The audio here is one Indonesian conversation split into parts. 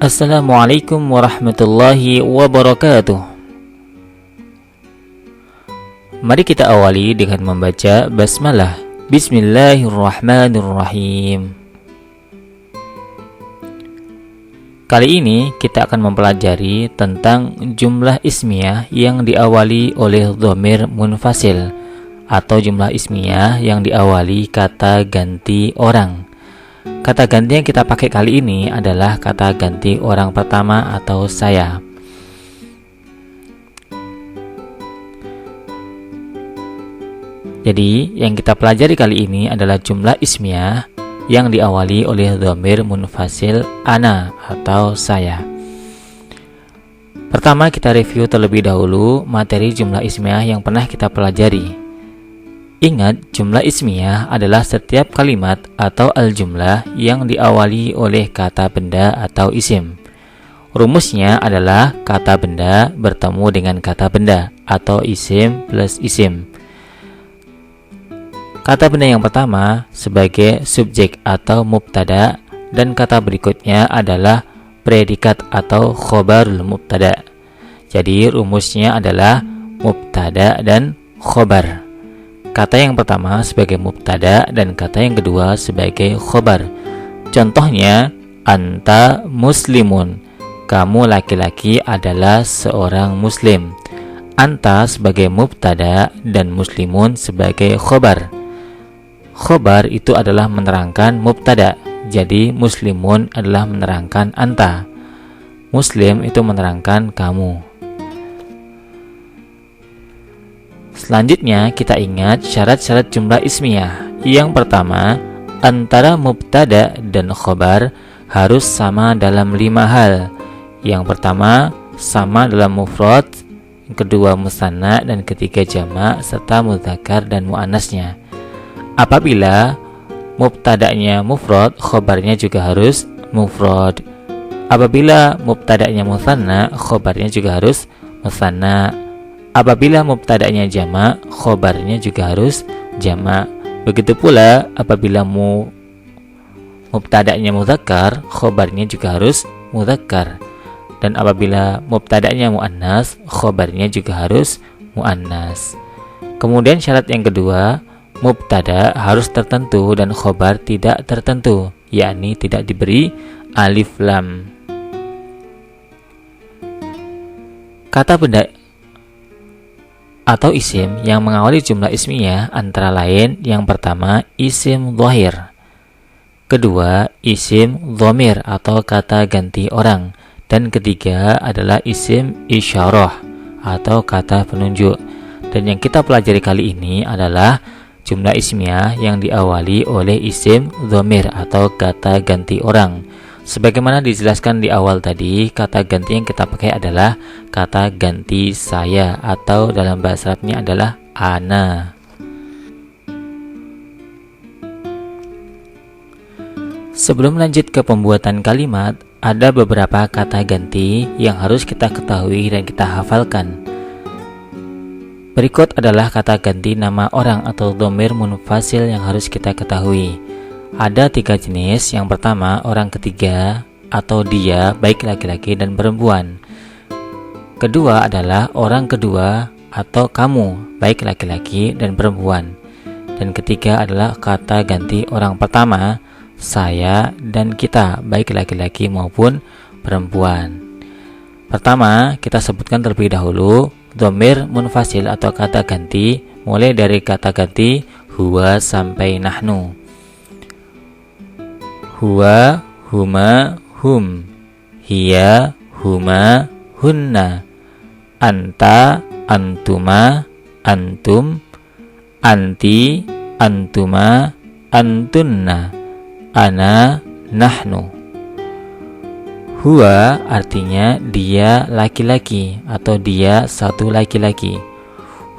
Assalamualaikum warahmatullahi wabarakatuh. Mari kita awali dengan membaca basmalah. Bismillahirrahmanirrahim. Kali ini kita akan mempelajari tentang jumlah ismiyah yang diawali oleh dhamir munfasil atau jumlah ismiyah yang diawali kata ganti orang. Kata ganti yang kita pakai kali ini adalah kata ganti orang pertama atau saya. Jadi, yang kita pelajari kali ini adalah jumlah ismiyah yang diawali oleh dhamir munfasil ana atau saya. Pertama, kita review terlebih dahulu materi jumlah ismiyah yang pernah kita pelajari. Ingat, jumlah ismiyah adalah setiap kalimat atau al-jumlah yang diawali oleh kata benda atau isim. Rumusnya adalah kata benda bertemu dengan kata benda atau isim plus isim. Kata benda yang pertama sebagai subjek atau mubtada dan kata berikutnya adalah predikat atau khobarul mubtada. Jadi rumusnya adalah mubtada dan khobar. Kata yang pertama sebagai mubtada dan kata yang kedua sebagai khobar. Contohnya, anta muslimun. Kamu laki-laki adalah seorang muslim. Anta sebagai mubtada dan muslimun sebagai khobar. Khobar itu adalah menerangkan mubtada. Jadi muslimun adalah menerangkan anta. Muslim itu menerangkan kamu. Selanjutnya kita ingat syarat-syarat jumlah ismiyah. Yang pertama, antara mubtada dan khobar harus sama dalam 5 hal. Yang pertama, sama dalam mufrad, yang kedua musanna, dan ketiga jamak serta mudzakkar dan muannasnya. Apabila mubtada'nya mufrad, khobarnya juga harus mufrad. Apabila mubtada'nya musanna, khobarnya juga harus musanna. Apabila mubtada'nya jamak, khobarnya juga harus jamak. Begitu pula apabila mubtada'nya mudzakkar, khobarnya juga harus mudzakkar. Dan apabila mubtada'nya muannas, khobarnya juga harus muannas. Kemudian syarat yang kedua, mubtada harus tertentu dan khobar tidak tertentu, yakni tidak diberi alif lam. Kata benda atau isim yang mengawali jumlah ismiyah antara lain yang pertama isim dhahir, kedua isim dhamir atau kata ganti orang, dan ketiga adalah isim isyarah atau kata penunjuk. Dan yang kita pelajari kali ini adalah jumlah ismiyah yang diawali oleh isim dhamir atau kata ganti orang. Sebagaimana dijelaskan di awal tadi, kata ganti yang kita pakai adalah kata ganti saya atau dalam bahasa Arabnya adalah ana. Sebelum lanjut ke pembuatan kalimat, ada beberapa kata ganti yang harus kita ketahui dan kita hafalkan. Berikut adalah kata ganti nama orang atau dhamir munfasil yang harus kita ketahui. Ada 3 jenis. Yang pertama, orang ketiga atau dia, baik laki-laki dan perempuan. Kedua adalah orang kedua atau kamu, baik laki-laki dan perempuan. Dan ketiga adalah kata ganti orang pertama, saya dan kita, baik laki-laki maupun perempuan. Pertama, kita sebutkan terlebih dahulu dhamir munfasil atau kata ganti, mulai dari kata ganti huwa sampai nahnu. Huwa, huma, hum. Hiya, huma, hunna. Anta, antuma, antum. Anti, antuma, antunna. Ana, nahnu. Huwa artinya dia laki-laki atau dia satu laki-laki.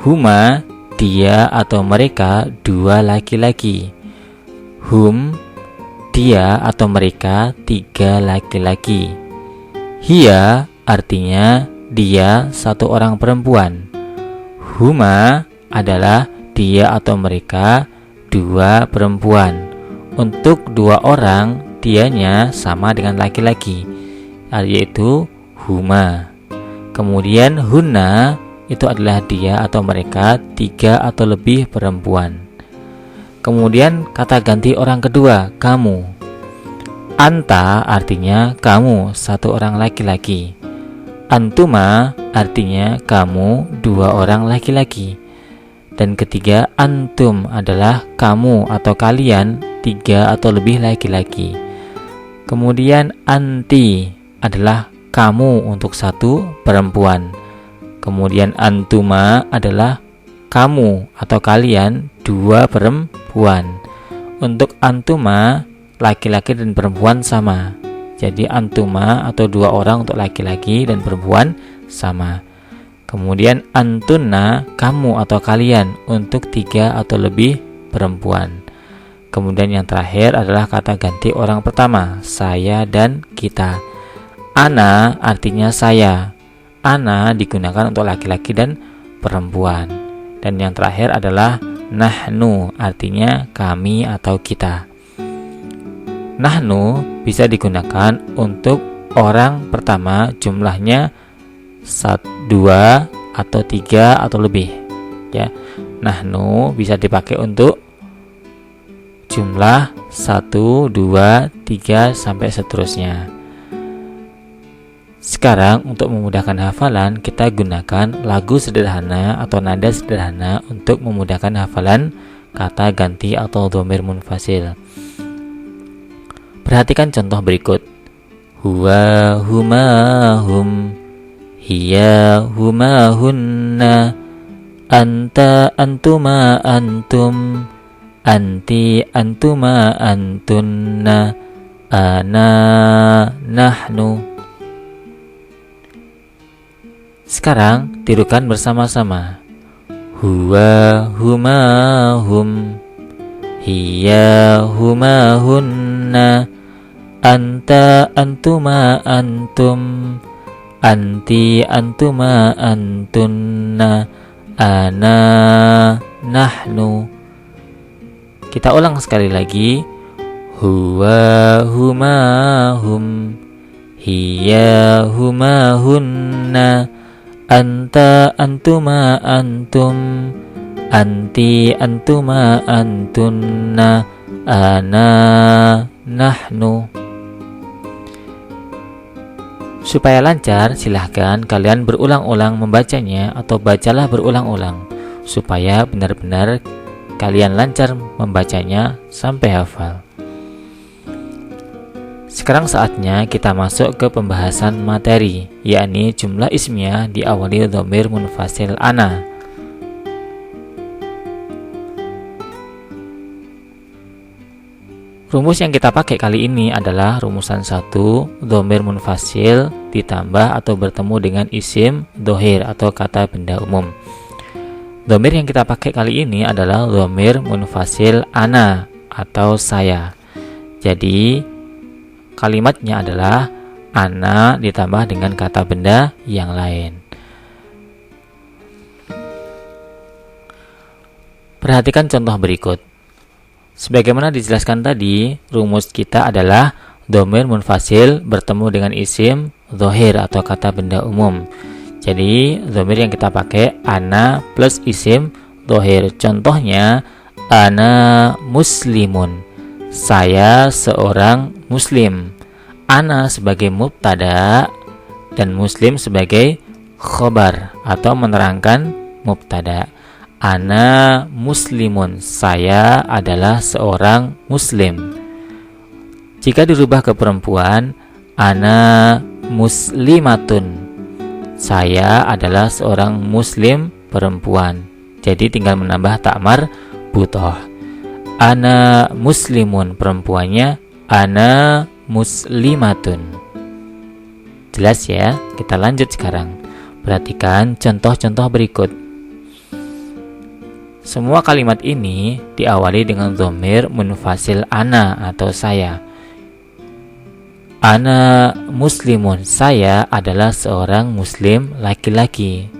Huma, dia atau mereka dua laki-laki. Hum, dia atau mereka 3 laki-laki. Hiya artinya dia satu orang perempuan. Huma adalah dia atau mereka 2 perempuan. Untuk 2 orang, dianya sama dengan laki-laki. yaitu huma. Kemudian hunna itu adalah dia atau mereka, 3 atau lebih perempuan. Kemudian kata ganti orang kedua, kamu. Anta artinya kamu, 1 orang laki-laki. Antuma artinya kamu, 2 orang laki-laki. Dan ketiga, antum adalah kamu atau kalian, 3 atau lebih laki-laki. Kemudian anti adalah kamu untuk 1 perempuan. Kemudian antuma adalah kamu atau kalian, 2 perempuan. Untuk antuma, laki-laki dan perempuan sama. Jadi antuma atau 2 orang untuk laki-laki dan perempuan sama. Kemudian antunna, kamu atau kalian, untuk 3 atau lebih perempuan. Kemudian yang terakhir adalah kata ganti orang pertama, saya dan kita. Ana artinya saya. Ana digunakan untuk laki-laki dan perempuan. Dan yang terakhir adalah nahnu, artinya kami atau kita. Nahnu bisa digunakan untuk orang pertama, jumlahnya 2 atau 3 atau lebih, ya. Nahnu bisa dipakai untuk jumlah 1, 2, 3 sampai seterusnya. Sekarang untuk memudahkan hafalan, kita gunakan lagu sederhana atau nada sederhana untuk memudahkan hafalan kata ganti atau dhamir munfasil. Perhatikan contoh berikut. Huwa, huma, hum, hiya, huma, hunna, anta, antuma, antum, anti, antuma, antunna, ana, nahnu. Sekarang tirukan bersama-sama. Huwa, huma, hum, hiya, huma, hunna, anta, antuma, antum, anti, antuma, antunna, ana, nahnu. Kita ulang sekali lagi. Huwa, huma, hum, hiya, huma, hunna, anta, antuma, antum, anti, antuma, antunna, ana, nahnu. Supaya lancar, silahkan kalian berulang-ulang membacanya atau bacalah berulang-ulang supaya benar-benar kalian lancar membacanya sampai hafal. Sekarang saatnya kita masuk ke pembahasan materi, yakni jumlah ismiyah diawali dhamir munfasil ana. Rumus yang kita pakai kali ini adalah rumusan 1, dhamir munfasil ditambah atau bertemu dengan isim dhohir atau kata benda umum. Dhamir yang kita pakai kali ini adalah dhamir munfasil ana atau saya. Jadi kalimatnya adalah ana ditambah dengan kata benda yang lain. Perhatikan contoh berikut. Sebagaimana dijelaskan tadi, rumus kita adalah dhamir munfasil bertemu dengan isim dhohir atau kata benda umum. Jadi dhamir yang kita pakai ana plus isim dhohir. Contohnya ana muslimun, saya seorang muslim. Ana sebagai mubtada dan muslim sebagai khobar atau menerangkan mubtada. Ana muslimun, saya adalah seorang muslim. Jika dirubah ke perempuan, ana muslimatun, saya adalah seorang muslim perempuan. Jadi tinggal menambah ta'mar butoh. Ana muslimun, perempuannya ana muslimatun. Jelas ya? Kita lanjut sekarang. Perhatikan contoh-contoh berikut. Semua kalimat ini diawali dengan dhamir munfasil ana atau saya. Ana muslimun, saya adalah seorang muslim laki-laki.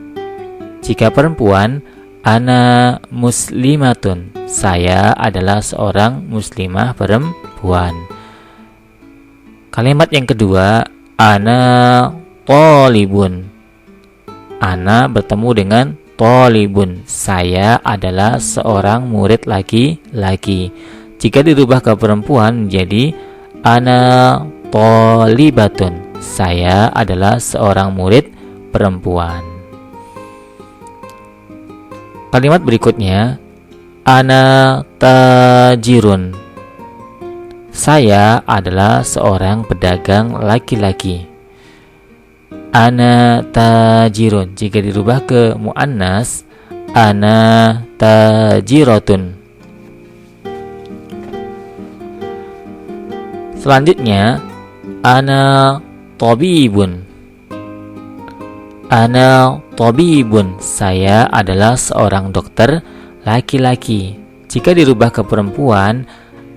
Jika perempuan, ana muslimatun, saya adalah seorang muslimah perempuan. Kalimat yang kedua, Ana thalibun. Ana bertemu dengan thalibun. Saya adalah seorang murid laki-laki. Jika dirubah ke perempuan menjadi ana thalibatun. Saya adalah seorang murid perempuan. Kalimat berikutnya, ana tajirun. Saya adalah seorang pedagang laki-laki. Ana tajirun. Jika dirubah ke muannas, ana tajiratun. Selanjutnya, ana tabibun. Ana tabibun. Saya adalah seorang dokter laki-laki. Jika dirubah ke perempuan,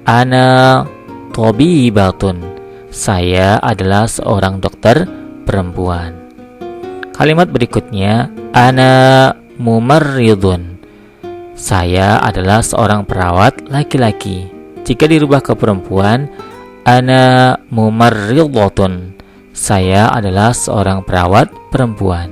ana tabibatun. Saya adalah seorang dokter perempuan. Kalimat berikutnya, ana mumarridun. Saya adalah seorang perawat laki-laki. Jika dirubah ke perempuan, ana mumarridatun. Saya adalah seorang perawat perempuan.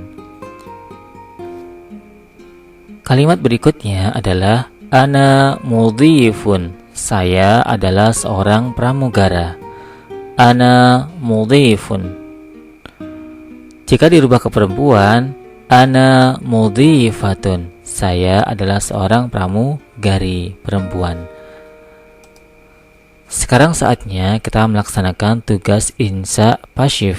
Kalimat berikutnya adalah ana mudhifun. Saya adalah seorang pramugara. Ana mudhifun. Jika dirubah ke perempuan, ana mudhifatun. Saya adalah seorang pramugari perempuan. Sekarang saatnya kita melaksanakan tugas insya pasyif.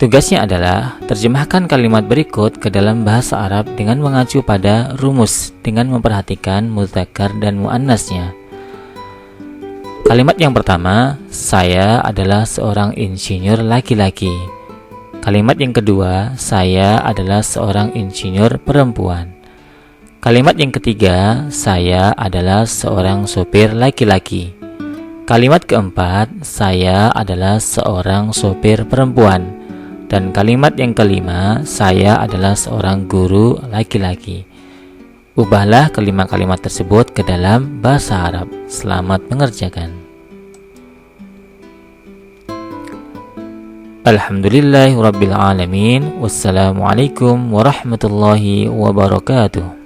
Tugasnya adalah terjemahkan kalimat berikut ke dalam bahasa Arab dengan mengacu pada rumus dengan memperhatikan mudzakkar dan muannasnya. Kalimat yang pertama, saya adalah seorang insinyur laki-laki. Kalimat yang kedua, saya adalah seorang insinyur perempuan. Kalimat yang ketiga, saya adalah seorang sopir laki-laki. Kalimat keempat, saya adalah seorang sopir perempuan. Dan kalimat yang kelima, saya adalah seorang guru laki-laki. Ubahlah kelima kalimat tersebut ke dalam bahasa Arab. Selamat mengerjakan. Alhamdulillahirabbil alamin. Wassalamualaikum warahmatullahi wabarakatuh.